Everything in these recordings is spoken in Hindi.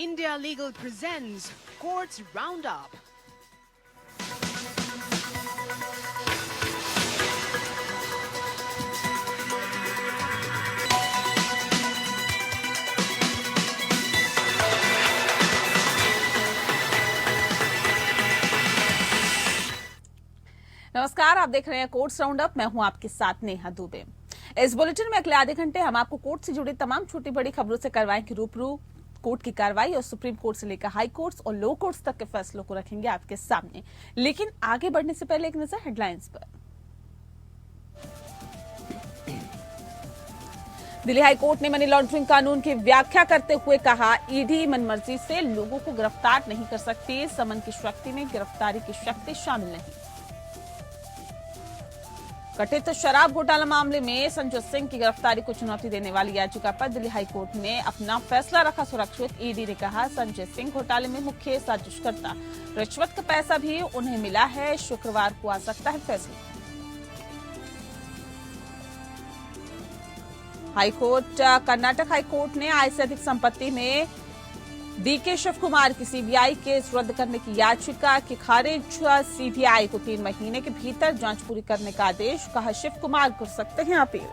India Legal presents Courts Roundup. नमस्कार, आप देख रहे हैं कोर्ट्स राउंडअप। मैं हूं आपके साथ नेहा दुबे। इस बुलेटिन में अगले आधे घंटे हम आपको कोर्ट से जुड़ी तमाम छोटी बड़ी खबरों से करवाएंगे रूबरू। कोर्ट की कार्रवाई और सुप्रीम कोर्ट से लेकर हाई कोर्ट्स और लो कोर्ट्स तक के फैसलों को रखेंगे आपके सामने। लेकिन आगे बढ़ने से पहले एक नजर हेडलाइंस पर। दिल्ली हाई कोर्ट ने मनी लॉन्ड्रिंग कानून की व्याख्या करते हुए कहा, ईडी मनमर्जी से लोगों को गिरफ्तार नहीं कर सकती। समन की शक्ति में गिरफ्तारी की शक्ति शामिल नहीं। कथित शराब घोटाला मामले में संजय सिंह की गिरफ्तारी को चुनौती देने वाली याचिका पर दिल्ली हाई कोर्ट ने अपना फैसला रखा सुरक्षित। ईडी ने कहा, संजय सिंह घोटाले में मुख्य साजिशकर्ता, रिश्वत का पैसा भी उन्हें मिला है। शुक्रवार को आ सकता है फैसला। हाईकोर्ट कर्नाटक हाईकोर्ट ने आय से अधिक संपत्ति में डीके शिव कुमार की सीबीआई केस रद्द करने की याचिका की खारिज। सीबीआई को 3 महीने के भीतर जांच पूरी करने का आदेश। कहा, शिव कुमार कर सकते हैं अपील।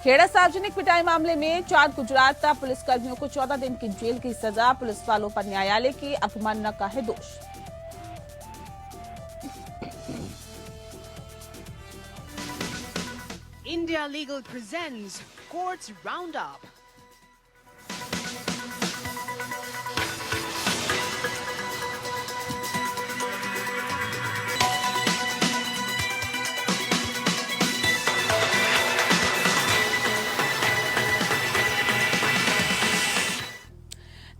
खेड़ा सार्वजनिक पिटाई मामले में 4 गुजरात पुलिसकर्मियों को 14 दिन की जेल की सजा। पुलिस वालों पर न्यायालय की अवमानना का है दोष। India Legal presents Courts Roundup.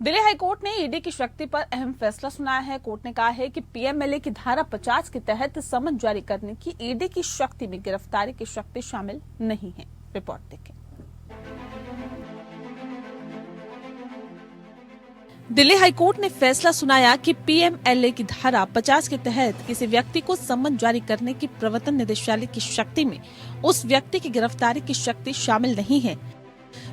Delhi high court ने ईडी की शक्ति पर अहम फैसला सुनाया है। कोर्ट ने कहा है कि पीएमएलए की धारा 50 के तहत समन जारी करने की ईडी की शक्ति में गिरफ्तारी की शक्ति शामिल नहीं है। रिपोर्ट देखें। दिल्ली हाईकोर्ट ने फैसला सुनाया कि पीएमएलए की धारा 50 के तहत किसी व्यक्ति को समन जारी करने की प्रवर्तन निदेशालय की शक्ति में उस व्यक्ति की गिरफ्तारी की शक्ति शामिल नहीं है।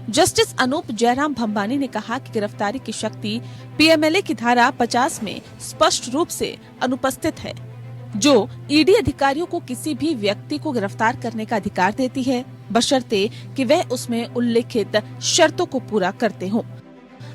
जस्टिस अनूप जयराम भंबानी ने कहा कि गिरफ्तारी की शक्ति पीएमएलए की धारा 50 में स्पष्ट रूप से अनुपस्थित है, जो ईडी अधिकारियों को किसी भी व्यक्ति को गिरफ्तार करने का अधिकार देती है, बशर्ते कि वह उसमें उल्लिखित शर्तों को पूरा करते हों।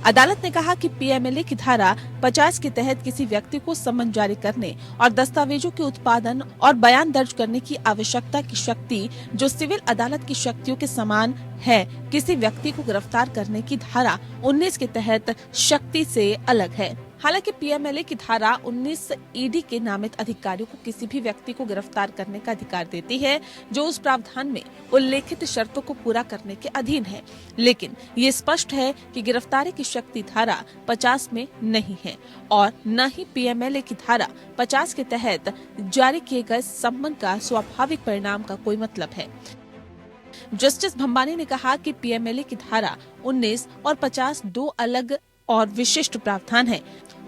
अदालत ने कहा कि पीएमएलए की धारा 50 के तहत किसी व्यक्ति को समन जारी करने और दस्तावेजों के उत्पादन और बयान दर्ज करने की आवश्यकता की शक्ति, जो सिविल अदालत की शक्तियों के समान है, किसी व्यक्ति को गिरफ्तार करने की धारा 19 के तहत शक्ति से अलग है। हालांकि पीएमएलए की धारा 19 ईडी के नामित अधिकारियों को किसी भी व्यक्ति को गिरफ्तार करने का अधिकार देती है, जो उस प्रावधान में उल्लेखित शर्तों को पूरा करने के अधीन है। लेकिन ये स्पष्ट है कि गिरफ्तारी की शक्ति धारा 50 में नहीं है और न ही पीएमएलए की धारा 50 के तहत जारी किए गए सम्मन का स्वाभाविक परिणाम का कोई मतलब है। जस्टिस भंबानी ने कहा कि पीएमएलए की धारा 19 और 50 दो अलग और विशिष्ट प्रावधान है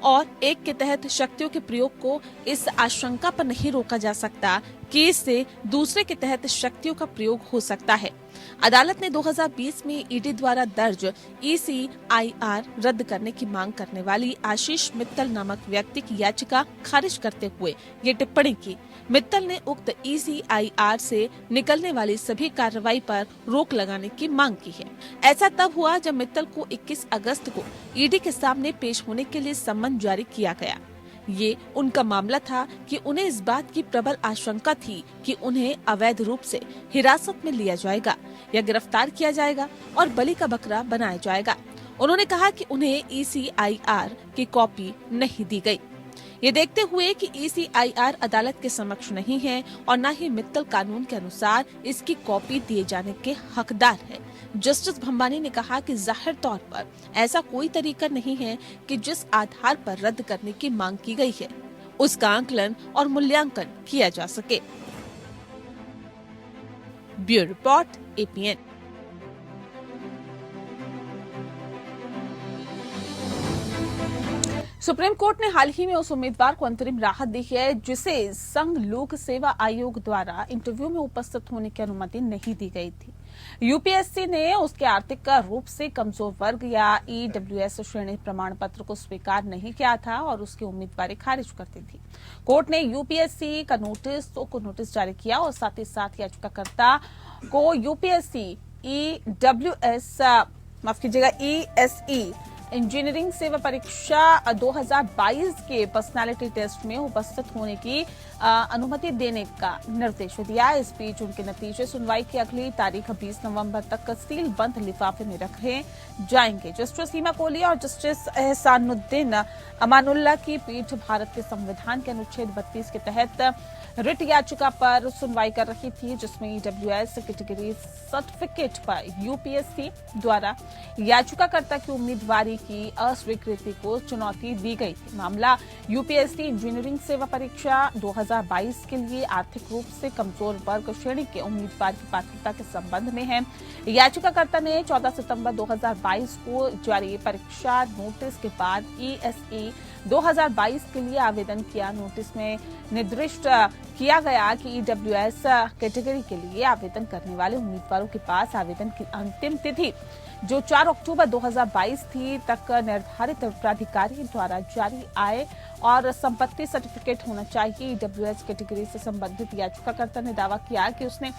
और एक के तहत शक्तियों के प्रयोग को इस आशंका पर नहीं रोका जा सकता कि इससे दूसरे के तहत शक्तियों का प्रयोग हो सकता है। अदालत ने 2020 में ईडी द्वारा दर्ज ECIR रद्द करने की मांग करने वाली आशीष मित्तल नामक व्यक्ति की याचिका खारिज करते हुए ये टिप्पणी की। मित्तल ने उक्त ECIR से निकलने वाली सभी कार्रवाई पर रोक लगाने की मांग की है। ऐसा तब हुआ जब मित्तल को 21 अगस्त को ईडी के सामने पेश होने के लिए सम्मन जारी किया गया। ये उनका मामला था कि उन्हें इस बात की प्रबल आशंका थी कि उन्हें अवैध रूप से हिरासत में लिया जाएगा या गिरफ्तार किया जाएगा और बलि का बकरा बनाया जाएगा। उन्होंने कहा कि उन्हें ECIR की कॉपी नहीं दी गई। ये देखते हुए कि ECIR अदालत के समक्ष नहीं है और न ही मित्तल कानून के अनुसार इसकी कॉपी दिए जाने के हकदार है, जस्टिस भंबानी ने कहा कि जाहिर तौर पर ऐसा कोई तरीका नहीं है कि जिस आधार पर रद्द करने की मांग की गई है उसका आकलन और मूल्यांकन किया जा सके। Bureau report, APN। Supreme court ने हाल ही में उस उम्मीदवार को अंतरिम राहत दी है जिसे संघ लोक सेवा आयोग द्वारा इंटरव्यू में उपस्थित होने की अनुमति नहीं दी गई थी। यूपीएससी ने उसके आर्थिक रूप से कमजोर वर्ग या ईडब्ल्यूएस श्रेणी प्रमाण पत्र को स्वीकार नहीं किया था और उसकी उम्मीदवारी खारिज कर दी थी। कोर्ट ने यूपीएससी का नोटिस जारी किया और साथ ही साथ याचिकाकर्ता को यूपीएससी ईडब्ल्यूएस माफ कीजिएगा ईएसई इंजीनियरिंग सेवा परीक्षा 2022 के पर्सनालिटी टेस्ट में उपस्थित होने की अनुमति देने का निर्देश दिया। इस बीच उनके नतीजे सुनवाई की अगली तारीख 20 नवंबर तक सील बंद लिफाफे में रखे जाएंगे। जस्टिस सीमा कोहली और जस्टिस एहसानुद्दीन अमानुल्लाह की पीठ भारत के संविधान के अनुच्छेद 32 के तहत रिट याचिका पर सुनवाई कर रही थी, जिसमें ईडब्ल्यूएस कैटेगरी सर्टिफिकेट पर यूपीएससी द्वारा याचिकाकर्ता की उम्मीदवारी की अस्वीकृति को चुनौती दी गई थी। मामला यूपीएससी इंजीनियरिंग सेवा परीक्षा 2022 के लिए आर्थिक रूप से कमजोर वर्ग श्रेणी के उम्मीदवार की पात्रता के संबंध में है। याचिकाकर्ता ने 14 सितंबर 2022 को जारी परीक्षा नोटिस के बाद ईएसई 2022 के लिए आवेदन किया। नोटिस में निर्दिष्ट किया गया कि ईडब्ल्यूएस कैटेगरी के लिए आवेदन करने वाले उम्मीदवारों के पास आवेदन की अंतिम तिथि जो 4 अक्टूबर 2022 थी तक निर्धारित प्राधिकारी द्वारा जारी आय और संपत्ति सर्टिफिकेट होना चाहिए। ईडब्ल्यूएस कैटेगरी से संबंधित याचिकाकर्ता ने दावा किया कि उसने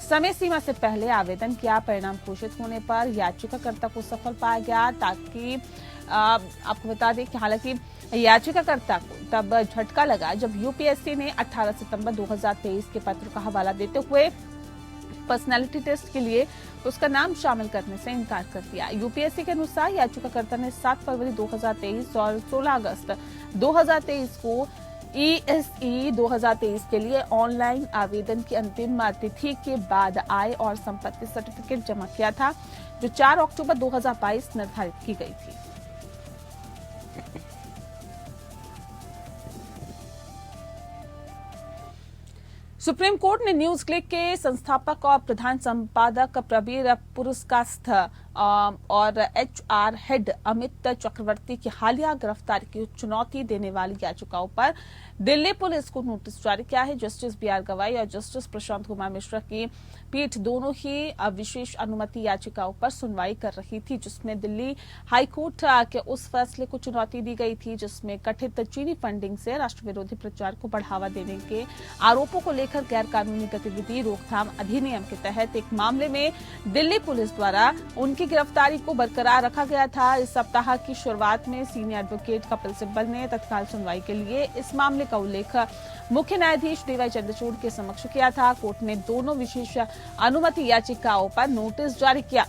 समय सीमा से पहले आवेदन किया। परिणाम घोषित होने पर याचिकाकर्ता को सफल पाया गया। ताकि आपको बता दें कि हालांकि याचिकाकर्ता को तब झटका लगा जब यूपीएससी ने 18 सितंबर 2023 के पत्र का हवाला देते हुए पर्सनालिटी टेस्ट के लिए उसका नाम शामिल करने से इनकार कर दिया। यूपीएससी के अनुसार याचिकाकर्ता ने 7 फरवरी 2023 और 16 अगस्त 2023 को ईएसई 2023 के लिए ऑनलाइन आवेदन की अंतिम तिथि के बाद आय और संपत्ति सर्टिफिकेट जमा किया था, जो 4 अक्टूबर 2022 निर्धारित की गई थी। सुप्रीम कोर्ट ने न्यूज क्लिक के संस्थापक और प्रधान संपादक प्रवीर पुरस्कास्थ और एचआर हेड अमित चक्रवर्ती की हालिया गिरफ्तारी की चुनौती देने वाली याचिकाओं पर दिल्ली पुलिस को नोटिस जारी किया है। जस्टिस बीआर गवाई और जस्टिस प्रशांत कुमार मिश्रा की पीठ दोनों ही विशेष अनुमति याचिकाओं पर सुनवाई कर रही थी, जिसमें दिल्ली हाईकोर्ट के उस फैसले को चुनौती दी गई थी जिसमें कथित चीनी फंडिंग से राष्ट्र विरोधी प्रचार को बढ़ावा देने के आरोपों को लेकर गैर कानूनी गतिविधि रोकथाम अधिनियम के तहत एक मामले में दिल्ली पुलिस द्वारा उनकी गिरफ्तारी को बरकरार रखा गया था। इस सप्ताह की शुरुआत में सीनियर एडवोकेट कपिल सिब्बल ने तत्काल सुनवाई के लिए इस मामले का उल्लेख मुख्य न्यायाधीश डीवाई चंद्रचूड़ के समक्ष किया था। कोर्ट ने दोनों विशेष अनुमति याचिकाओं पर नोटिस जारी किया।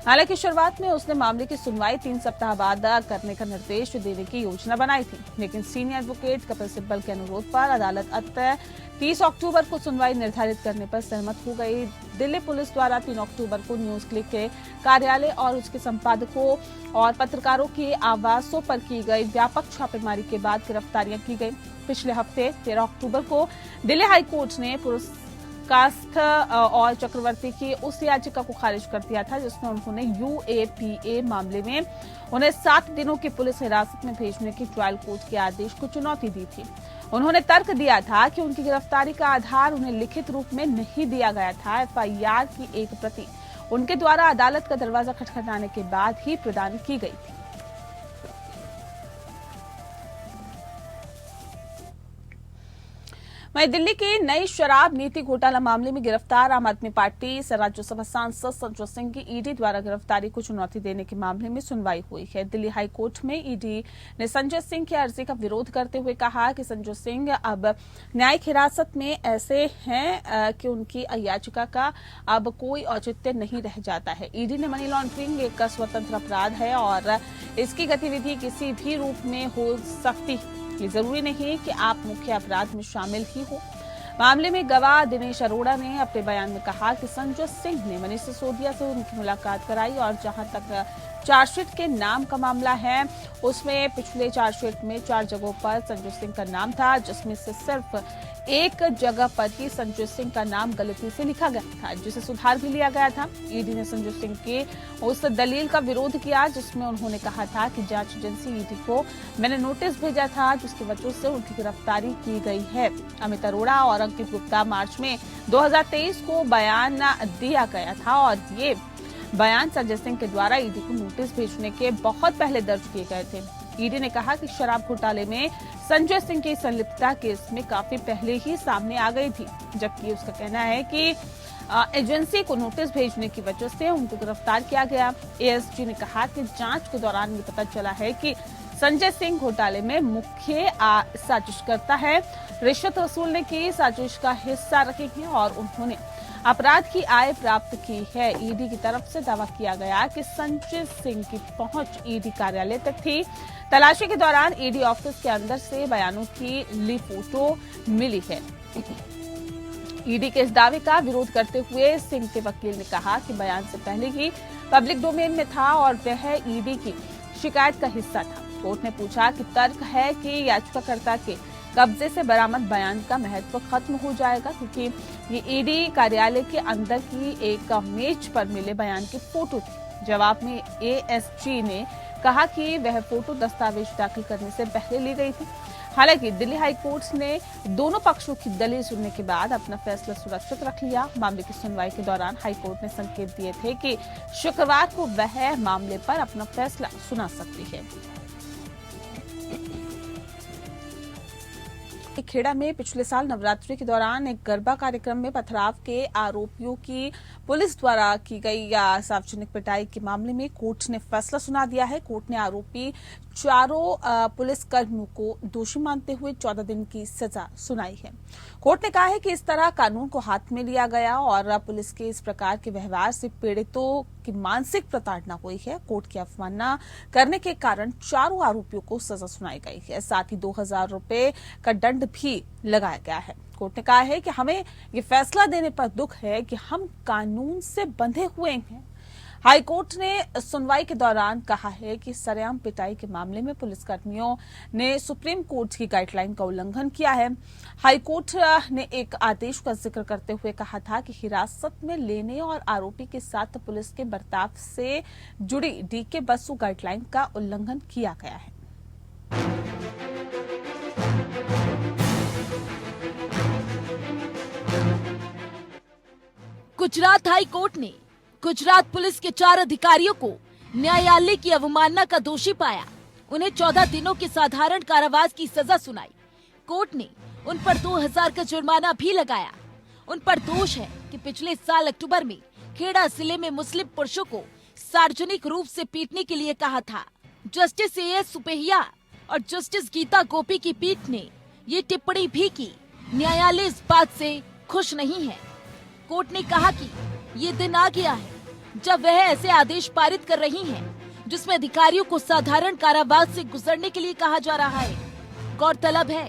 हालांकि शुरुआत में उसने मामले की सुनवाई 3 सप्ताह बाद करने का निर्देश देने की योजना बनाई थी, लेकिन सीनियर एडवोकेट कपिल सिब्बल के अनुरोध पर अदालत अंततः 30 अक्टूबर को सुनवाई निर्धारित करने पर सहमत हो गई। दिल्ली पुलिस द्वारा 3 अक्टूबर को न्यूज क्लिक के कार्यालय और उसके संपादकों और पत्रकारों के आवासों पर की गई व्यापक छापेमारी के बाद गिरफ्तारियां की गई। पिछले हफ्ते 13 अक्टूबर को दिल्ली हाईकोर्ट ने पुरस्कास्थ और चक्रवर्ती की उस याचिका को खारिज कर दिया था जिसमें उन्होंने यूएपीए मामले में उन्हें 7 दिनों की पुलिस हिरासत में भेजने की ट्रायल कोर्ट के आदेश को चुनौती दी थी। उन्होंने तर्क दिया था कि उनकी गिरफ्तारी का आधार उन्हें लिखित रूप में नहीं दिया गया था। एफआईआर की एक प्रति उनके द्वारा अदालत का दरवाजा खटखटाने के बाद ही प्रदान की गई थी। वहीं दिल्ली के नई शराब नीति घोटाला मामले में गिरफ्तार आम आदमी पार्टी से राज्यसभा सांसद संजय सिंह की ईडी द्वारा गिरफ्तारी को चुनौती देने के मामले में सुनवाई हुई है। दिल्ली हाईकोर्ट में ईडी ने संजय सिंह की अर्जी का विरोध करते हुए कहा कि संजय सिंह अब न्यायिक हिरासत में ऐसे हैं कि उनकी याचिका का अब कोई औचित्य नहीं रह जाता है। ईडी ने मनी लॉन्ड्रिंग एक स्वतंत्र अपराध है और इसकी गतिविधि किसी भी रूप में हो सकती है। ये जरूरी नहीं कि आप मुख्य अपराध में शामिल ही हो। मामले में गवाह दिनेश अरोड़ा ने अपने बयान में कहा कि संजय सिंह ने मनीष सिसोदिया से उनकी मुलाकात कराई और जहां तक चार्जशीट के नाम का मामला है। उसमें पिछले चार्जशीट में 4 जगहों पर संजय सिंह का नाम था, जिसमें से सिर्फ एक जगह पर ही संजय सिंह का नाम गलती से लिखा गया था, जिसे सुधार भी लिया गया था। ईडी ने संजय सिंह की उस दलील का विरोध किया जिसमें उन्होंने कहा था कि जांच एजेंसी ईडी को मैंने नोटिस भेजा था, जिसकी वजह से उनकी गिरफ्तारी की गई है। अमित अरोड़ा और अंकित गुप्ता मार्च में 2023 को बयान दिया गया था और ये बयान संजय सिंह के द्वारा ईडी को नोटिस भेजने के बहुत पहले दर्ज किए गए थे। ईडी ने कहा कि शराब घोटाले में संजय सिंह की संलिप्तता केस में काफी पहले ही सामने आ गई थी, जबकि उसका कहना है कि एजेंसी को नोटिस भेजने की वजह से उनको गिरफ्तार किया गया। एएसजी ने कहा कि जांच के दौरान ये पता चला है कि संजय सिंह घोटाले में मुख्य साजिशकर्ता है, रिश्वत वसूलने की साजिश का हिस्सा रहे हैं और उन्होंने अपराध की आय प्राप्त की है। ईडी की तरफ से दावा किया गया कि संजय सिंह की पहुंच ईडी कार्यालय तक थी। तलाशी के दौरान ईडी ऑफिस के अंदर से बयानों की ली फोटो मिली है। ईडी के इस दावे का विरोध करते हुए सिंह के वकील ने कहा कि बयान से पहले ही पब्लिक डोमेन में था और वह ईडी की शिकायत का हिस्सा था। कोर्ट ने पूछा कि तर्क है कि याचिकाकर्ता के कब्जे से बरामद बयान का महत्व खत्म हो जाएगा, क्योंकि ये ईडी कार्यालय के अंदर की एक मेज पर मिले बयान की फोटो थी। जवाब में एएसजी ने कहा कि वह फोटो दस्तावेज दाखिल करने से पहले ली गई थी। हालांकि दिल्ली हाई कोर्ट ने दोनों पक्षों की दलील सुनने के बाद अपना फैसला सुरक्षित रख लिया। मामले की सुनवाई के दौरान हाई कोर्ट ने संकेत दिए थे कि शुक्रवार को वह मामले पर अपना फैसला सुना सकती है। खेड़ा में पिछले साल नवरात्रि के दौरान एक गरबा कार्यक्रम में पथराव के आरोपियों की पुलिस द्वारा की गई सार्वजनिक पिटाई के मामले में कोर्ट ने फैसला सुना दिया है। कोर्ट ने आरोपी चारों पुलिसकर्मियों को दोषी मानते हुए 14 दिन की सजा सुनाई है। कोर्ट ने कहा है कि इस तरह कानून को हाथ में लिया गया और पुलिस के इस प्रकार के व्यवहार से पीड़ितों की मानसिक प्रताड़ना हुई है। कोर्ट की अवमानना करने के कारण चारों आरोपियों को सजा सुनाई गई है। साथ ही 2000 रुपए का दंड भी लगाया गया है। कोर्ट ने कहा है कि हमें ये फैसला देने पर दुख है कि हम कानून से बंधे हुए हैं। हाई कोर्ट ने सुनवाई के दौरान कहा है कि सरेआम पिटाई के मामले में पुलिसकर्मियों ने सुप्रीम कोर्ट की गाइडलाइन का उल्लंघन किया है। हाई कोर्ट ने एक आदेश का जिक्र करते हुए कहा था कि हिरासत में लेने और आरोपी के साथ पुलिस के बर्ताव से जुड़ी डीके बसु गाइडलाइन का उल्लंघन किया गया है। गुजरात हाई कोर्ट ने गुजरात पुलिस के 4 अधिकारियों को न्यायालय की अवमानना का दोषी पाया। उन्हें 14 दिनों के साधारण कारावास की सजा सुनाई। कोर्ट ने उन पर 2000 का जुर्माना भी लगाया। उन पर दोष है कि पिछले साल अक्टूबर में खेड़ा जिले में मुस्लिम पुरुषों को सार्वजनिक रूप से पीटने के लिए कहा था। जस्टिस एएस सुपेहिया और जस्टिस गीता गोपी की पीठ ने ये टिप्पणी भी की। न्यायालय इस बात से खुश नहीं है। कोर्ट ने कहा कि ये दिन आ गया है जब वह ऐसे आदेश पारित कर रही हैं, जिसमें अधिकारियों को साधारण कारावास से गुजरने के लिए कहा जा रहा है। गौरतलब है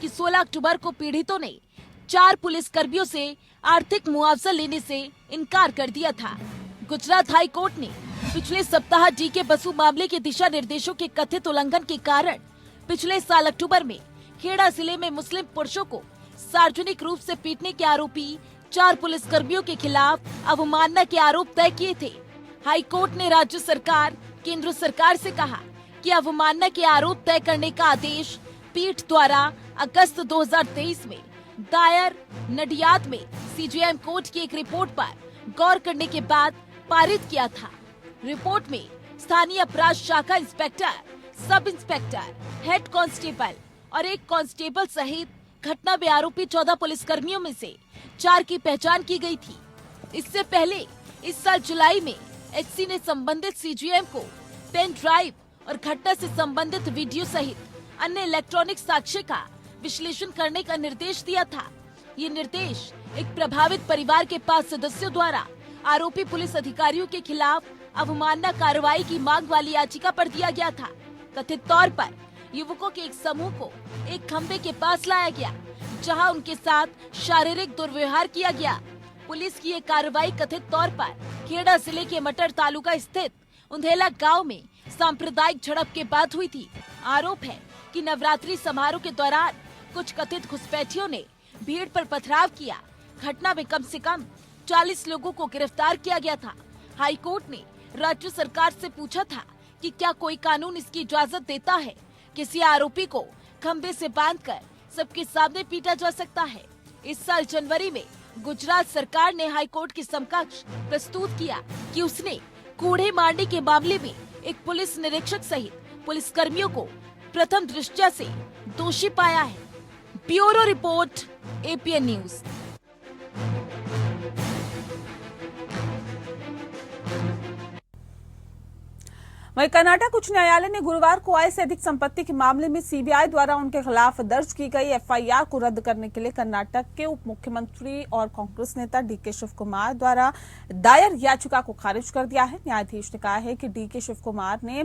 कि 16 अक्टूबर को पीड़ितों ने 4 पुलिसकर्मियों से आर्थिक मुआवजा लेने से इनकार कर दिया था। गुजरात हाई कोर्ट ने पिछले सप्ताह डीके बसु मामले के दिशा निर्देशों के कथित उल्लंघन के कारण पिछले साल अक्टूबर में खेड़ा जिले में मुस्लिम पुरुषों को सार्वजनिक रूप से पीटने के आरोपी 4 पुलिसकर्मियों के खिलाफ अवमानना के आरोप तय किए थे। हाई कोर्ट ने राज्य सरकार, केंद्र सरकार से कहा कि अवमानना के आरोप तय करने का आदेश पीठ द्वारा अगस्त 2023 में दायर नडियाद में सीजेएम कोर्ट की एक रिपोर्ट पर गौर करने के बाद पारित किया था। रिपोर्ट में स्थानीय अपराध शाखा inspector, sub inspector, head constable और एक कांस्टेबल सहित घटना में आरोपी 14 पुलिसकर्मियों में से 4 की पहचान की गई थी। इससे पहले इस साल जुलाई में एचसी ने संबंधित सीजीएम को पेन ड्राइव और घटना से संबंधित वीडियो सहित अन्य इलेक्ट्रॉनिक साक्ष्य का विश्लेषण करने का निर्देश दिया था। ये निर्देश एक प्रभावित परिवार के 5 सदस्यों द्वारा आरोपी पुलिस अधिकारियों के खिलाफ अवमानना कार्रवाई की मांग वाली याचिका पर दिया गया था। कथित तौर पर युवकों के एक समूह को एक खंबे के पास लाया गया, जहां उनके साथ शारीरिक दुर्व्यवहार किया गया। पुलिस की ये कार्रवाई कथित तौर पर खेड़ा जिले के मटर तालुका स्थित उंधेला गांव में सांप्रदायिक झड़प के बाद हुई थी। आरोप है कि नवरात्रि समारोह के दौरान कुछ कथित घुसपैठियों ने भीड़ पर पथराव किया। घटना में कम से कम 40 लोगों को गिरफ्तार किया गया था। हाई कोर्ट ने राज्य सरकार से पूछा था कि क्या कोई कानून इसकी इजाजत देता है किसी आरोपी को खंबे से बांधकर सबके सामने पीटा जा सकता है। इस साल जनवरी में गुजरात सरकार ने हाई कोर्ट के समकक्ष प्रस्तुत किया कि उसने कूड़े मारने के मामले में एक पुलिस निरीक्षक सहित पुलिस कर्मियों को प्रथम दृष्टया से दोषी पाया है। Bureau report, APN news. वहीं कर्नाटक उच्च न्यायालय ने गुरुवार को आय से अधिक संपत्ति के मामले में सीबीआई द्वारा उनके खिलाफ दर्ज की गई एफआईआर को रद्द करने के लिए कर्नाटक के उप मुख्यमंत्री और कांग्रेस नेता डीके शिव कुमार द्वारा दायर याचिका को खारिज कर दिया है। न्यायाधीश ने कहा है कि डीके शिव कुमार ने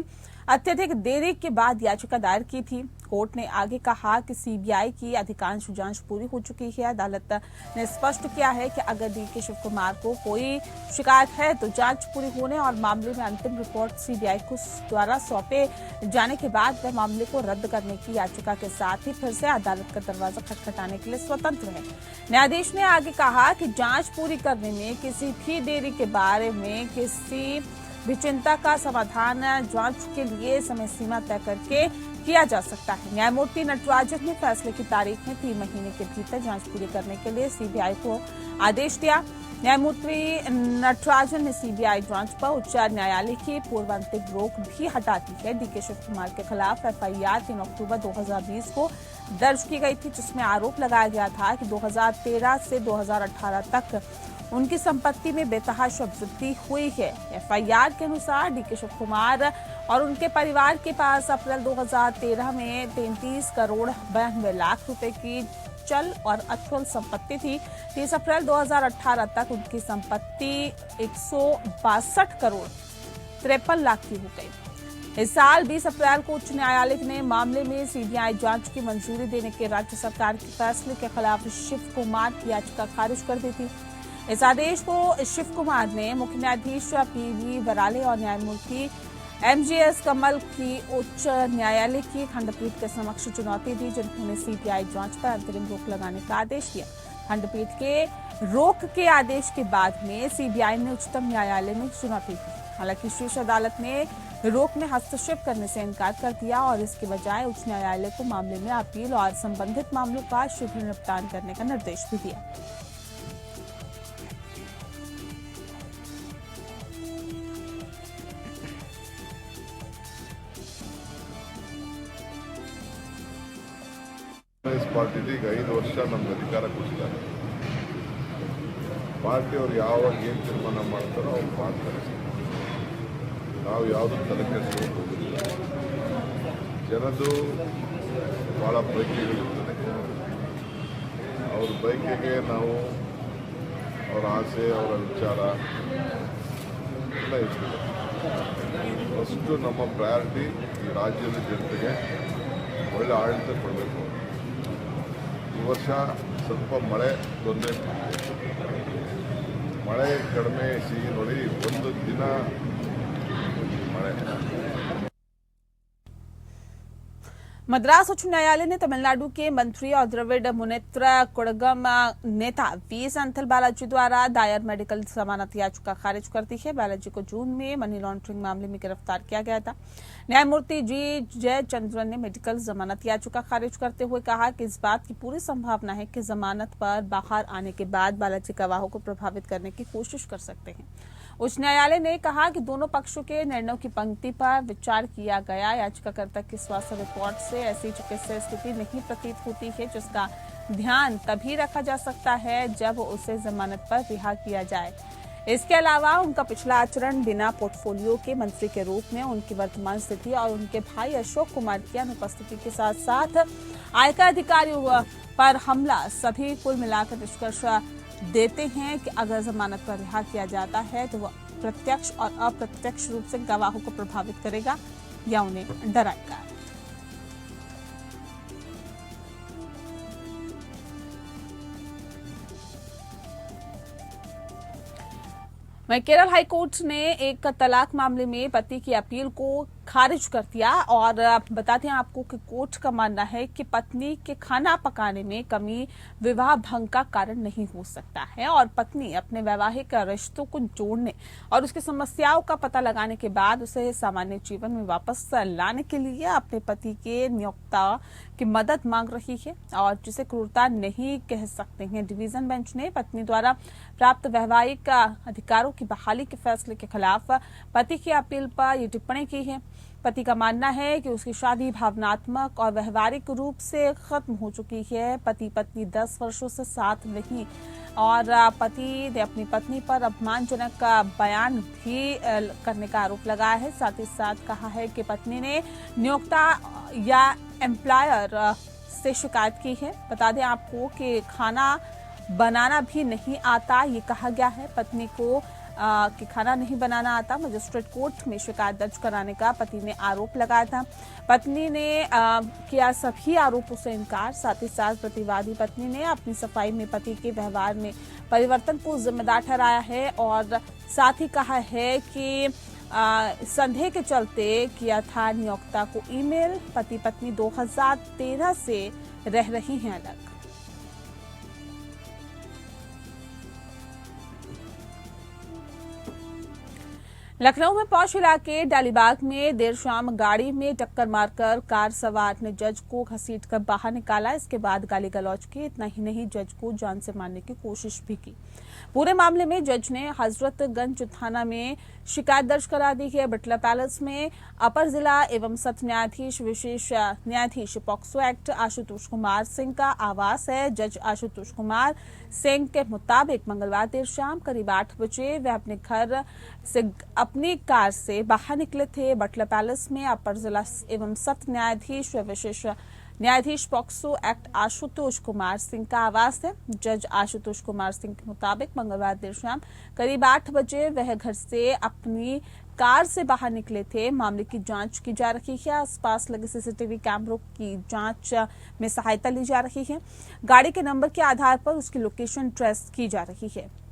अत्यधिक देरी के बाद याचिका दायर की थी। कोर्ट ने आगे कहा कि सीबीआई की अधिकांश जांच पूरी हो चुकी है। अदालत ने स्पष्ट किया है कि अगर डीके शिव कुमार को कोई शिकायत है तो जांच पूरी होने और मामले में अंतिम रिपोर्ट सीबीआई को द्वारा सौंपे जाने के बाद वह मामले को रद्द करने की याचिका के साथ ही फिर से अदालत का दरवाजा खटखटाने के लिए स्वतंत्र है। न्यायाधीश ने आगे कहा कि जांच पूरी करने में किसी भी देरी के बारे में किसी भी चिंता का समाधान जांच के लिए समय सीमा तय करके किया जा सकता है। न्यायमूर्ति नटराजन ने फैसले की तारीख में 3 महीने के भीतर जांच पूरी करने के लिए सीबीआई को आदेश दिया। न्यायमूर्ति नटराजन ने सीबीआई जांच पर उच्च न्यायालय की पूर्व अंतिम रोक भी हटा दी है। डीके शिव कुमार के खिलाफ एफआईआर 3 अक्टूबर 2020 को दर्ज की गई थी, जिसमें आरोप लगाया गया था कि 2013 से 2018 तक उनकी संपत्ति में बेतहाशा वृद्धि हुई है। एफआईआर के अनुसार डीके शिव कुमार और उनके परिवार के पास अप्रैल 2013 में 33 करोड़ 92 लाख रुपए की चल और अचल संपत्ति थी। 30 अप्रैल 2018 तक उनकी संपत्ति 162 करोड़ 53 लाख की हो गई। इस साल 20 अप्रैल को उच्च न्यायालय ने मामले में सीबीआई जांच की मंजूरी देने के राज्य सरकार के फैसले के खिलाफ शिव कुमार की याचिका खारिज कर दी थी। इस आदेश को शिव कुमार ने मुख्य न्यायाधीश पीवी बराले और न्यायमूर्ति एमजीएस कमल की उच्च न्यायालय की खंडपीठ के समक्ष चुनौती दी, जिन्होंने सीबीआई जांच पर अंतरिम रोक लगाने का आदेश दिया। खंडपीठ के रोक के आदेश के बाद में सीबीआई ने उच्चतम न्यायालय में चुनौती दी। हालांकि शीर्ष अदालत ने रोक में हस्तक्षेप करने से इनकार कर दिया और इसके बजाय उच्च न्यायालय को मामले में अपील और संबंधित मामलों का शीघ्र निपटान करने का निर्देश भी दिया। ಕಾಂಗ್ರೆಸ್ ಪಾರ್ಟಿಗೆ ಈಗ 5 ವರ್ಷ ನಮ್ಗೆ ಅಧಿಕಾರ ಕೊಟ್ಟಿದ್ದಾರೆ. ಪಾರ್ಟಿಯವರು ಯಾವಾಗ ಏನು ತೀರ್ಮಾನ ಮಾಡ್ತಾರೋ ಅವ್ರು ಮಾಡ್ತಾರೆ. ನಾವು ಯಾವುದೂ ತಲೆ ಕೆಡಿಸ್ಕೊಂಡು ಹೋಗೋದಿಲ್ಲ. ಜನದು ಭಾಳ ಬಯಕೆಗಳಿರ್ತದೆ. ಅವ್ರ ಬಯಕೆಗೆ ನಾವು ಅವರ ಆಸೆ ಅವರ ವಿಚಾರ ಎಲ್ಲ ಇರ್ತದೆ. ಫಸ್ಟು ನಮ್ಮ ಪ್ರಯಾರಿಟಿ ಈ ರಾಜ್ಯದ ಜನತೆಗೆ ಒಳ್ಳೆ ಆಡಳಿತ ಕೊಡಬೇಕು. ಈ ವರ್ಷ ಸ್ವಲ್ಪ ಮಳೆ ತೊಂದರೆ, ಮಳೆ ಕಡಿಮೆ ಸಿಹಿ ನೋಡಿ ಒಂದು ದಿನ ಮಳೆ. मद्रास उच्च न्यायालय ने तमिलनाडु के मंत्री और द्रविड़ मुनेत्र कुड़गम नेता वी संथल बालाजी द्वारा दायर मेडिकल जमानत याचिका खारिज कर दी है। बालाजी को जून में मनी लॉन्ड्रिंग मामले में गिरफ्तार किया गया था। न्यायमूर्ति जी जयचंद्रन ने मेडिकल जमानत याचिका खारिज करते हुए कहा कि इस बात की पूरी संभावना है कि जमानत पर बाहर आने के बाद बालाजी गवाहों को प्रभावित करने की कोशिश कर सकते हैं। उच्च न्यायालय ने कहा कि दोनों पक्षों के निर्णयों की पंक्ति पर विचार किया गया। याचिकाकर्ता की स्वास्थ्य रिपोर्ट से ऐसी चिकित्सा स्थिति नहीं प्रतीत होती है जिसका ध्यान तभी रखा जा सकता है जब उसे जमानत पर रिहा किया जाए। इसके अलावा उनका पिछला आचरण, बिना पोर्टफोलियो के मंत्री के रूप में उनकी वर्तमान स्थिति और उनके भाई अशोक कुमार की अनुपस्थिति के साथ साथ आयकर अधिकारियों पर हमला सभी कुल मिलाकर निष्कर्ष देते हैं कि अगर जमानत पर रिहा किया जाता है तो वह प्रत्यक्ष और अप्रत्यक्ष रूप से गवाहों को प्रभावित करेगा या उन्हें डराएगा। वहीं केरल हाईकोर्ट ने एक तलाक मामले में पति की अपील को खारिज कर दिया और बताते हैं आपको कि कोर्ट का मानना है कि पत्नी के खाना पकाने में कमी विवाह भंग का कारण नहीं हो सकता है और pत्नी अपने वैवाहिक रिश्तों को जोड़ने और उसकी समस्याओं का पता लगाने के बाद उसे सामान्य जीवन में वापस लाने के लिए अपने पति के नियोक्ता की मदद मांग रही है और जिसे क्रूरता नहीं कह सकते हैं। डिवीजन बेंच ने पत्नी द्वारा प्राप्त वैवाहिक अधिकारों की बहाली के फैसले के खिलाफ पति की अपील पर ये टिप्पणी की है। पति का मानना है कि उसकी शादी भावनात्मक और व्यवहारिक रूप से खत्म हो चुकी है। पति पत्नी 10 वर्षों से साथ नहीं और पति ने अपनी पत्नी पर अपमानजनक बयान भी करने का आरोप लगाया है। साथ ही साथ कहा है कि पत्नी ने नियोक्ता या एम्प्लॉयर से शिकायत की है। बता दें आपको कि खाना बनाना भी नहीं आता, ये कहा गया है पत्नी को कि खाना नहीं बनाना आता। मजिस्ट्रेट कोर्ट में शिकायत दर्ज कराने का पति ने आरोप लगाया था। पत्नी ने किया सभी आरोपों से इनकार। साथ ही साथ प्रतिवादी पत्नी ने अपनी सफाई में पति के व्यवहार में परिवर्तन को जिम्मेदार ठहराया है और साथ ही कहा है कि संदेह के चलते किया था नियोक्ता को ईमेल। पति पत्नी 2013 से रह रही हैं अलग। लखनऊ में पौष इलाके डालीबाग में देर शाम गाड़ी में टक्कर मारकर कार सवार ने जज को घसीटकर बाहर निकाला। इसके बाद गाली गलौज की। इतना ही नहीं, जज को जान से मारने की कोशिश भी की। पूरे मामले में जज ने हजरतगंज थाना में शिकायत दर्ज करा दी है। बिटला पैलेस में अपर जिला एवं सत्र न्यायाधीश विशेष न्यायाधीश पॉक्सो एक्ट आशुतोष कुमार सिंह का आवास है। जज आशुतोष कुमार सिंह के मुताबिक मंगलवार देर शाम करीब 8 बजे वे अपने घर से अपनी कार से बाहर निकले थे। बटला पैलेस में अपर जिला एवं सत्र न्यायाधीश विशेष न्यायाधीश पॉक्सो एक्ट आशुतोष कुमार सिंह का आवास है। जज आशुतोष कुमार सिंह के मुताबिक मंगलवार देर शाम करीब 8 बजे वह घर से अपनी कार से बाहर निकले थे। मामले की जांच की जा रही है। आसपास लगे सीसीटीवी कैमरों की जांच में सहायता ली जा रही है। गाड़ी के नंबर के आधार पर उसकी लोकेशन ट्रेस की जा रही है।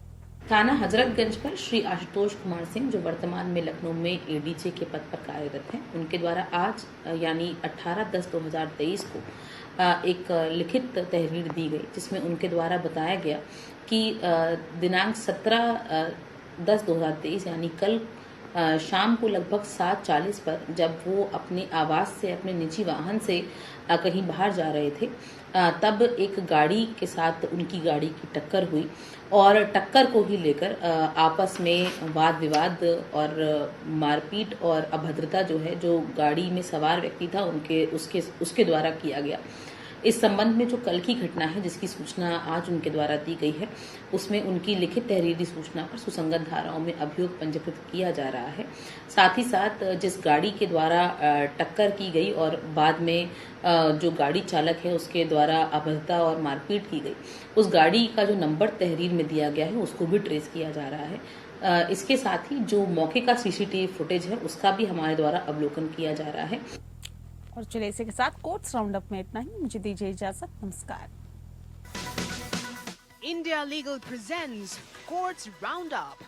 थाना हजरतगंज पर श्री आशुतोष कुमार सिंह, जो वर्तमान में लखनऊ में एडीजे के पद पर कार्यरत हैं, उनके द्वारा आज यानी 18/10/2023 को एक लिखित तहरीर दी गई, जिसमें उनके द्वारा बताया गया कि दिनांक 17/10/2023 यानी कल शाम को लगभग 7:40 पर जब वो अपने आवास से अपने निजी वाहन से कहीं बाहर जा रहे थे, तब एक गाड़ी के साथ उनकी गाड़ी की टक्कर हुई और टक्कर को ही लेकर आपस में वाद विवाद और मारपीट और अभद्रता जो है, जो गाड़ी में सवार व्यक्ति था उसके द्वारा किया गया। इस संबंध में जो कल की घटना है, जिसकी सूचना आज उनके द्वारा दी गई है, उसमें उनकी लिखित तहरीरी सूचना पर सुसंगत धाराओं में अभियोग पंजीकृत किया जा रहा है। साथ ही साथ जिस गाड़ी के द्वारा टक्कर की गई और बाद में जो गाड़ी चालक है उसके द्वारा अभद्रता और मारपीट की गई, उस गाड़ी का जो नंबर तहरीर में दिया गया है उसको भी ट्रेस किया जा रहा है। इसके साथ ही जो मौके का सीसीटीवी फुटेज है उसका भी हमारे द्वारा अवलोकन किया जा रहा है। और चलिए इसी के साथ कोर्ट्स राउंडअप में इतना ही। मुझे दीजिए इजाजत। नमस्कार। India Legal presents Courts Roundup.